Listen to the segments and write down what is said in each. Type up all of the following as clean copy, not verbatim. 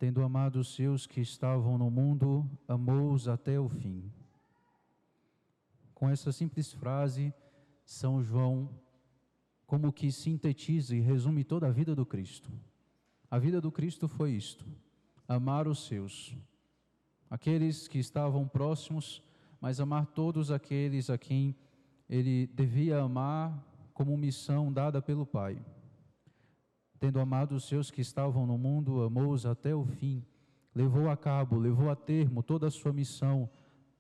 tendo amado os seus que estavam no mundo, amou-os até o fim. Com essa simples frase, São João como que sintetiza e resume toda a vida do Cristo. A vida do Cristo foi isto: amar os seus, aqueles que estavam próximos, mas amar todos aqueles a quem ele devia amar como missão dada pelo Pai. Tendo amado os seus que estavam no mundo, amou-os até o fim, levou a cabo, levou a termo toda a sua missão.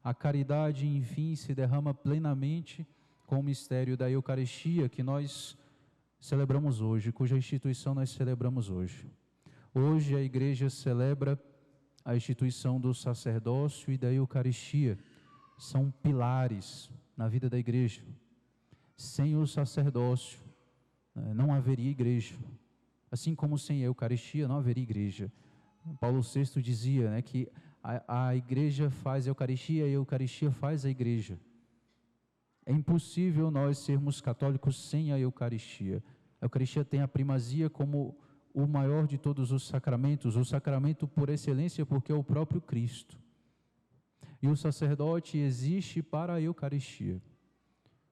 A caridade, enfim, se derrama plenamente com o mistério da Eucaristia que nós celebramos hoje, cuja instituição nós celebramos hoje. Hoje a Igreja celebra a instituição do sacerdócio e da Eucaristia. São pilares na vida da Igreja. Sem o sacerdócio não haveria Igreja. Assim como sem a Eucaristia não haveria Igreja. Paulo VI dizia, que a Igreja faz a Eucaristia e a Eucaristia faz a Igreja. É impossível nós sermos católicos sem a Eucaristia. A Eucaristia tem a primazia como o maior de todos os sacramentos, o sacramento por excelência, porque é o próprio Cristo. E o sacerdote existe para a Eucaristia.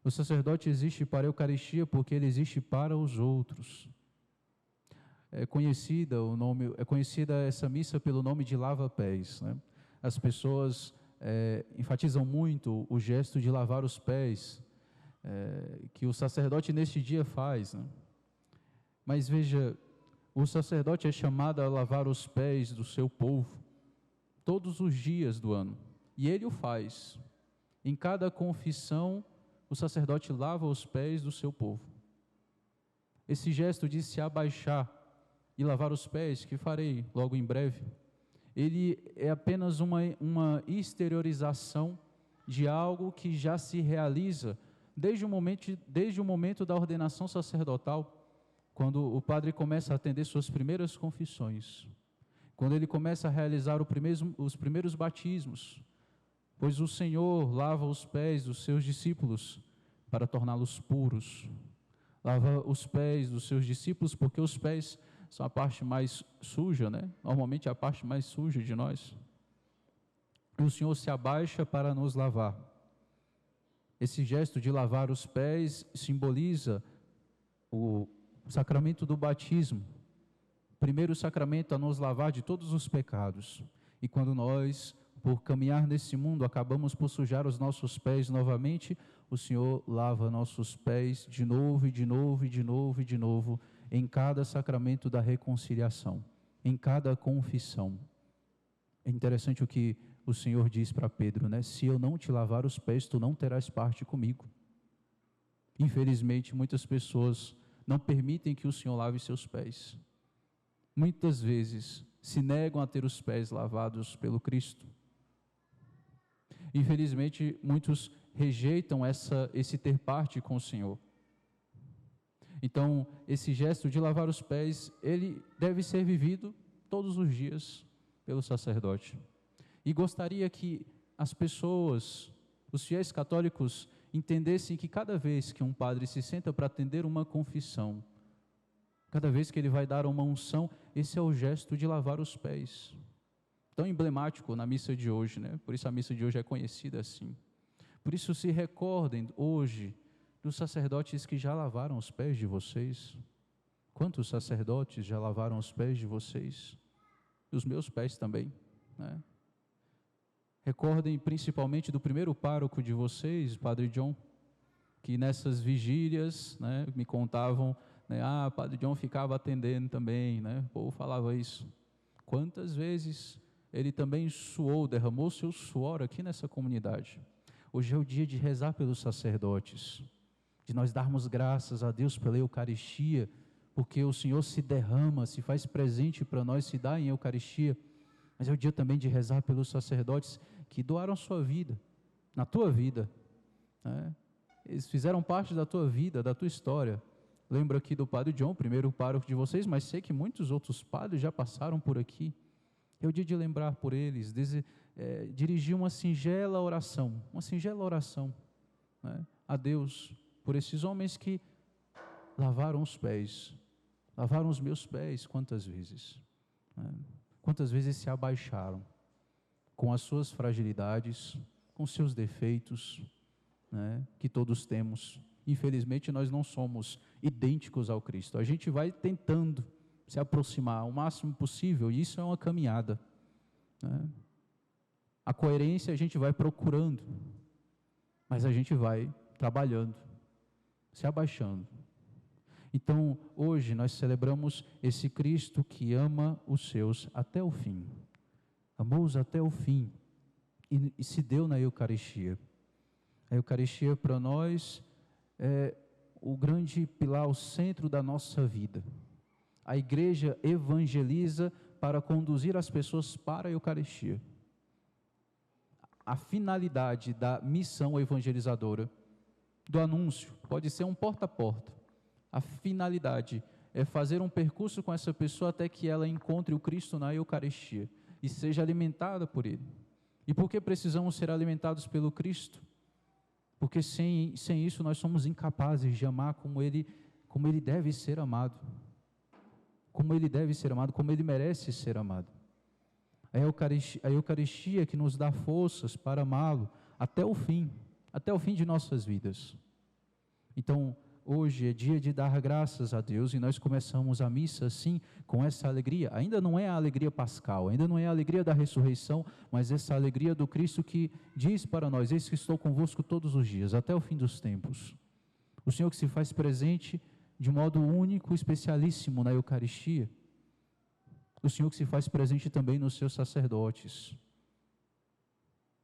O sacerdote existe para a Eucaristia porque ele existe para os outros. É conhecida essa missa pelo nome de lava-pés. As pessoas enfatizam muito o gesto de lavar os pés, que o sacerdote neste dia faz. Mas veja, o sacerdote é chamado a lavar os pés do seu povo todos os dias do ano, e ele o faz. Em cada confissão, o sacerdote lava os pés do seu povo. Esse gesto de se abaixar e lavar os pés, que farei logo em breve, ele é apenas uma exteriorização de algo que já se realiza desde o momento da ordenação sacerdotal, quando o padre começa a atender suas primeiras confissões, quando ele começa a realizar os primeiros batismos, pois o Senhor lava os pés dos seus discípulos para torná-los puros. Lava os pés dos seus discípulos porque os pés são a parte mais suja, Normalmente é a parte mais suja de nós. E o Senhor se abaixa para nos lavar. Esse gesto de lavar os pés simboliza o sacramento do batismo. Primeiro sacramento a nos lavar de todos os pecados. E quando nós, por caminhar nesse mundo, acabamos por sujar os nossos pés novamente, o Senhor lava nossos pés de novo e de novo e de novo e de novo, em cada sacramento da reconciliação, em cada confissão. É interessante o que o Senhor diz para Pedro, se eu não te lavar os pés, tu não terás parte comigo. Infelizmente, muitas pessoas não permitem que o Senhor lave seus pés. Muitas vezes se negam a ter os pés lavados pelo Cristo. Infelizmente, muitos rejeitam esse ter parte com o Senhor. Então, esse gesto de lavar os pés, ele deve ser vivido todos os dias pelo sacerdote. E gostaria que as pessoas, os fiéis católicos, entendessem que cada vez que um padre se senta para atender uma confissão, cada vez que ele vai dar uma unção, esse é o gesto de lavar os pés. Tão emblemático na missa de hoje, Por isso a missa de hoje é conhecida assim. Por isso se recordem hoje dos sacerdotes que já lavaram os pés de vocês. Quantos sacerdotes já lavaram os pés de vocês? Os meus pés também, Recordem principalmente do primeiro pároco de vocês, Padre John, que nessas vigílias, me contavam, Padre John ficava atendendo também, O povo falava isso. Quantas vezes ele também derramou seu suor aqui nessa comunidade. Hoje é o dia de rezar pelos sacerdotes, de nós darmos graças a Deus pela Eucaristia, porque o Senhor se derrama, se faz presente para nós, se dá em Eucaristia. Mas é o dia também de rezar pelos sacerdotes que doaram sua vida, na tua vida. Eles fizeram parte da tua vida, da tua história. Lembro aqui do Padre John, primeiro pároco de vocês, mas sei que muitos outros padres já passaram por aqui. É o dia de lembrar por eles, dirigir uma singela oração a Deus, por esses homens que lavaram os pés, lavaram os meus pés quantas vezes, quantas vezes se abaixaram com as suas fragilidades, com seus defeitos, né, que todos temos. Infelizmente, nós não somos idênticos ao Cristo. A gente vai tentando se aproximar o máximo possível, e isso é uma caminhada, né? A coerência a gente vai procurando, mas a gente vai trabalhando, se abaixando. Então, hoje nós celebramos esse Cristo que ama os seus até o fim. Amou-os até o fim e se deu na Eucaristia. A Eucaristia para nós é o grande pilar, o centro da nossa vida. A igreja evangeliza para conduzir as pessoas para a Eucaristia. A finalidade da missão evangelizadora, do anúncio, pode ser um porta a porta. A finalidade é fazer um percurso com essa pessoa até que ela encontre o Cristo na Eucaristia e seja alimentada por Ele. E por que precisamos ser alimentados pelo Cristo? Porque sem isso nós somos incapazes de amar como Ele deve ser amado. Como Ele deve ser amado, como Ele merece ser amado. A Eucaristia que nos dá forças para amá-lo até o fim de nossas vidas. Então, hoje é dia de dar graças a Deus e nós começamos a missa assim, com essa alegria. Ainda não é a alegria pascal, ainda não é a alegria da ressurreição, mas essa alegria do Cristo que diz para nós: eis que estou convosco todos os dias, até o fim dos tempos. O Senhor que se faz presente de modo único, especialíssimo na Eucaristia. O Senhor que se faz presente também nos seus sacerdotes.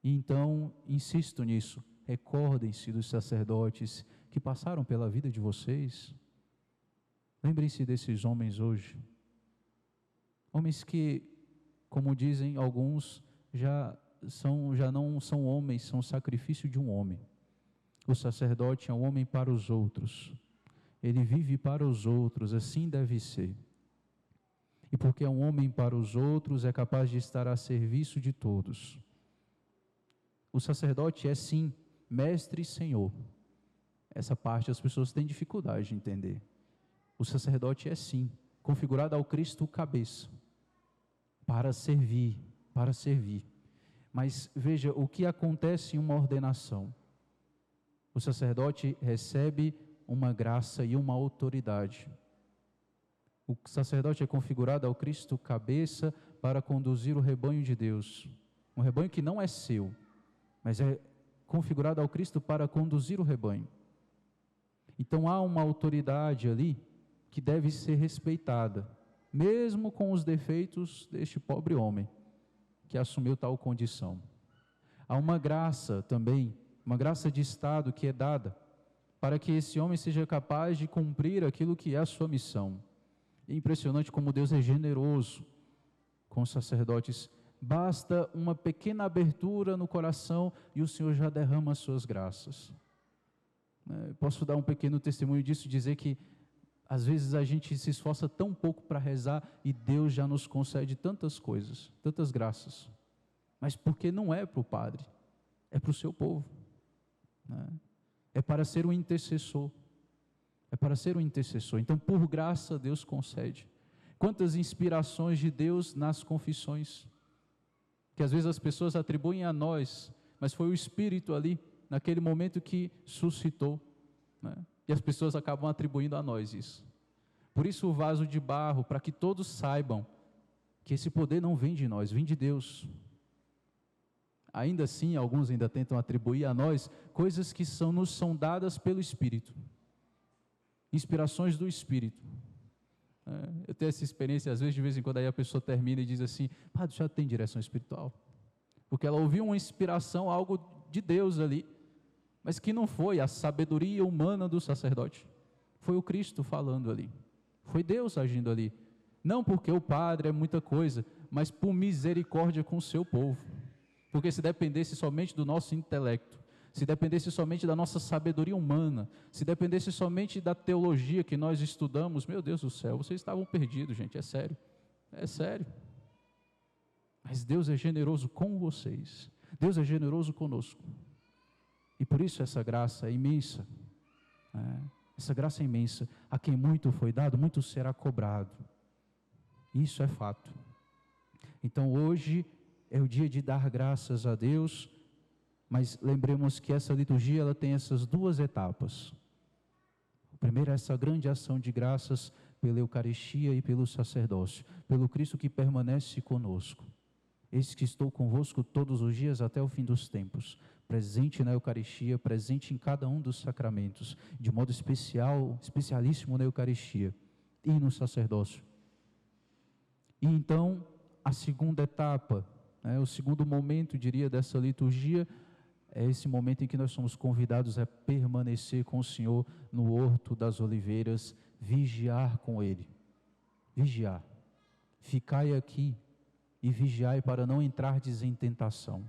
E então, insisto nisso, recordem-se dos sacerdotes que passaram pela vida de vocês. Lembrem-se desses homens hoje. Homens que, como dizem alguns, já não são homens, são sacrifício de um homem. O sacerdote é um homem para os outros. Ele vive para os outros, assim deve ser. E porque é um homem para os outros, é capaz de estar a serviço de todos. O sacerdote é sim, mestre e senhor. Essa parte as pessoas têm dificuldade de entender. O sacerdote é sim, configurado ao Cristo cabeça, para servir. Mas veja o que acontece em uma ordenação. O sacerdote recebe uma graça e uma autoridade. O sacerdote é configurado ao Cristo cabeça para conduzir o rebanho de Deus. Um rebanho que não é seu, mas é configurado ao Cristo para conduzir o rebanho. Então há uma autoridade ali que deve ser respeitada, mesmo com os defeitos deste pobre homem que assumiu tal condição. Há uma graça também, uma graça de Estado que é dada para que esse homem seja capaz de cumprir aquilo que é a sua missão. É impressionante como Deus é generoso com os sacerdotes. Basta uma pequena abertura no coração e o Senhor já derrama as suas graças. Posso dar um pequeno testemunho disso, dizer que às vezes a gente se esforça tão pouco para rezar e Deus já nos concede tantas coisas, tantas graças. Mas porque não é para o padre, é para o seu povo. É para ser um intercessor. É para ser um intercessor. Então, por graça, Deus concede. Quantas inspirações de Deus nas confissões, que às vezes as pessoas atribuem a nós, mas foi o Espírito ali, naquele momento que suscitou, né? E as pessoas acabam atribuindo a nós isso. Por isso o vaso de barro, para que todos saibam que esse poder não vem de nós, vem de Deus. Ainda assim, alguns ainda tentam atribuir a nós coisas que nos são dadas pelo Espírito. Inspirações do Espírito. Eu tenho essa experiência, às vezes, de vez em quando, aí a pessoa termina e diz assim: padre, já tem direção espiritual? Porque ela ouviu uma inspiração, algo de Deus ali, mas que não foi a sabedoria humana do sacerdote. Foi o Cristo falando ali. Foi Deus agindo ali. Não porque o padre é muita coisa, mas por misericórdia com o seu povo. Porque se dependesse somente do nosso intelecto, se dependesse somente da nossa sabedoria humana, se dependesse somente da teologia que nós estudamos, meu Deus do céu, vocês estavam perdidos, gente, é sério. É sério. Mas Deus é generoso com vocês. Deus é generoso conosco. E por isso essa graça é imensa. Essa graça é imensa. A quem muito foi dado, muito será cobrado. Isso é fato. Então hoje é o dia de dar graças a Deus, mas lembremos que essa liturgia ela tem essas duas etapas. O primeiro é essa grande ação de graças pela Eucaristia e pelo sacerdócio, pelo Cristo que permanece conosco. Eis que estou convosco todos os dias até o fim dos tempos, presente na Eucaristia, presente em cada um dos sacramentos, de modo especial, especialíssimo na Eucaristia e no sacerdócio. E então, a segunda etapa, o segundo momento, diria, dessa liturgia, é esse momento em que nós somos convidados a permanecer com o Senhor no Horto das Oliveiras, vigiar com Ele. Vigiar. Ficai aqui e vigiai para não entrardes em tentação.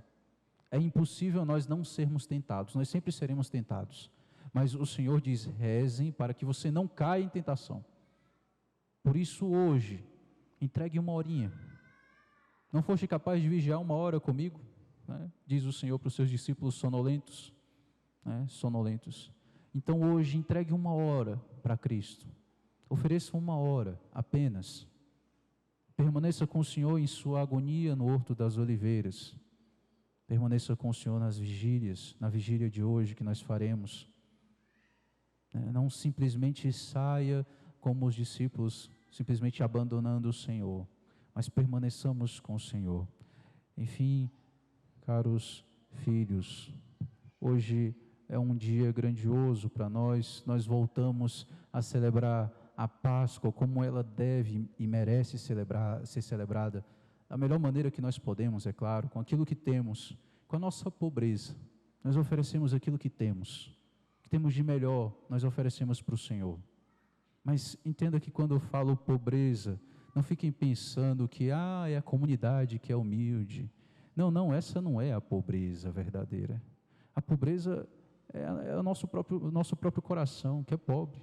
É impossível nós não sermos tentados, nós sempre seremos tentados. Mas o Senhor diz, rezem para que você não caia em tentação. Por isso hoje, entregue uma horinha. Não foste capaz de vigiar uma hora comigo? Diz o Senhor para os seus discípulos sonolentos. Sonolentos. Então hoje, entregue uma hora para Cristo. Ofereça uma hora apenas. Permaneça com o Senhor em sua agonia no Horto das Oliveiras. Permaneça com o Senhor nas vigílias, na vigília de hoje que nós faremos. Não simplesmente saia como os discípulos, simplesmente abandonando o Senhor, mas permaneçamos com o Senhor. Enfim, caros filhos, hoje é um dia grandioso para nós voltamos a celebrar a Páscoa como ela deve e merece ser celebrada, da melhor maneira que nós podemos, é claro, com aquilo que temos, com a nossa pobreza. Nós oferecemos aquilo que temos de melhor, nós oferecemos para o Senhor. Mas entenda que quando eu falo pobreza, não fiquem pensando que é a comunidade que é humilde. Não, essa não é a pobreza verdadeira. A pobreza é o nosso próprio coração, que é pobre,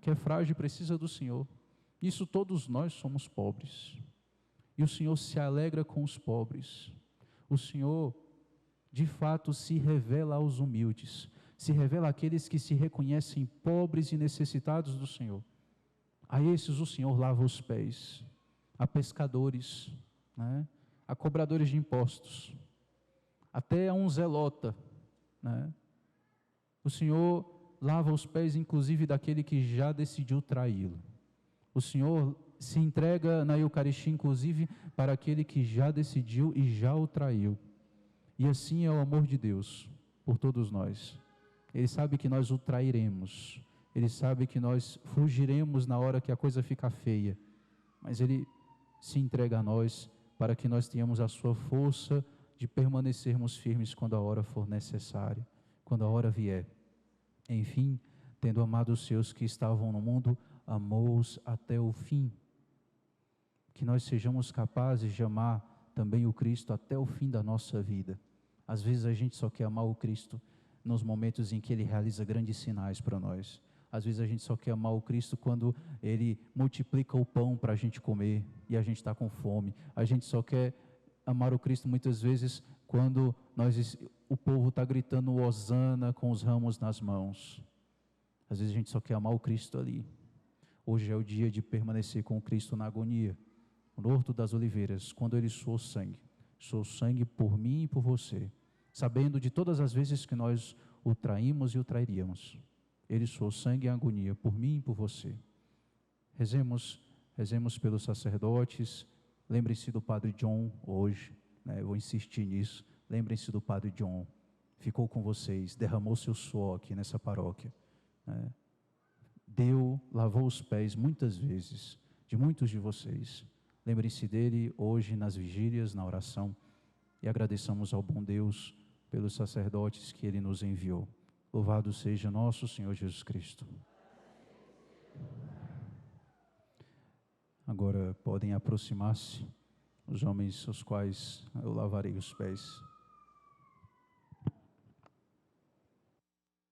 que é frágil e precisa do Senhor. Isso todos nós somos pobres. E o Senhor se alegra com os pobres. O Senhor, de fato, se revela aos humildes. Se revela àqueles que se reconhecem pobres e necessitados do Senhor. A esses o Senhor lava os pés. A pescadores, a cobradores de impostos, até a um zelota, O Senhor lava os pés, inclusive, daquele que já decidiu traí-lo. O Senhor se entrega na Eucaristia, inclusive, para aquele que já decidiu e já o traiu. E assim é o amor de Deus por todos nós. Ele sabe que nós o trairemos. Ele sabe que nós fugiremos na hora que a coisa fica feia. Mas Ele se entrega a nós para que nós tenhamos a sua força de permanecermos firmes quando a hora for necessária, quando a hora vier. Enfim, tendo amado os seus que estavam no mundo, amou-os até o fim. Que nós sejamos capazes de amar também o Cristo até o fim da nossa vida. Às vezes a gente só quer amar o Cristo nos momentos em que Ele realiza grandes sinais para nós. Às vezes a gente só quer amar o Cristo quando Ele multiplica o pão para a gente comer e a gente está com fome. A gente só quer amar o Cristo muitas vezes quando o povo está gritando hosana com os ramos nas mãos. Às vezes a gente só quer amar o Cristo ali. Hoje é o dia de permanecer com o Cristo na agonia, no Horto das Oliveiras, quando Ele suou sangue por mim e por você, sabendo de todas as vezes que nós o traímos e o trairíamos. Ele suou sangue em agonia por mim e por você. Rezemos pelos sacerdotes. Lembrem-se do Padre John hoje, eu vou insistir nisso. Lembrem-se do Padre John, ficou com vocês, derramou seu suor aqui nessa paróquia, lavou os pés muitas vezes de muitos de vocês. Lembrem-se dele hoje nas vigílias, na oração, e agradeçamos ao bom Deus pelos sacerdotes que Ele nos enviou. Louvado seja nosso Senhor Jesus Cristo. Agora podem aproximar-se os homens aos quais eu lavarei os pés.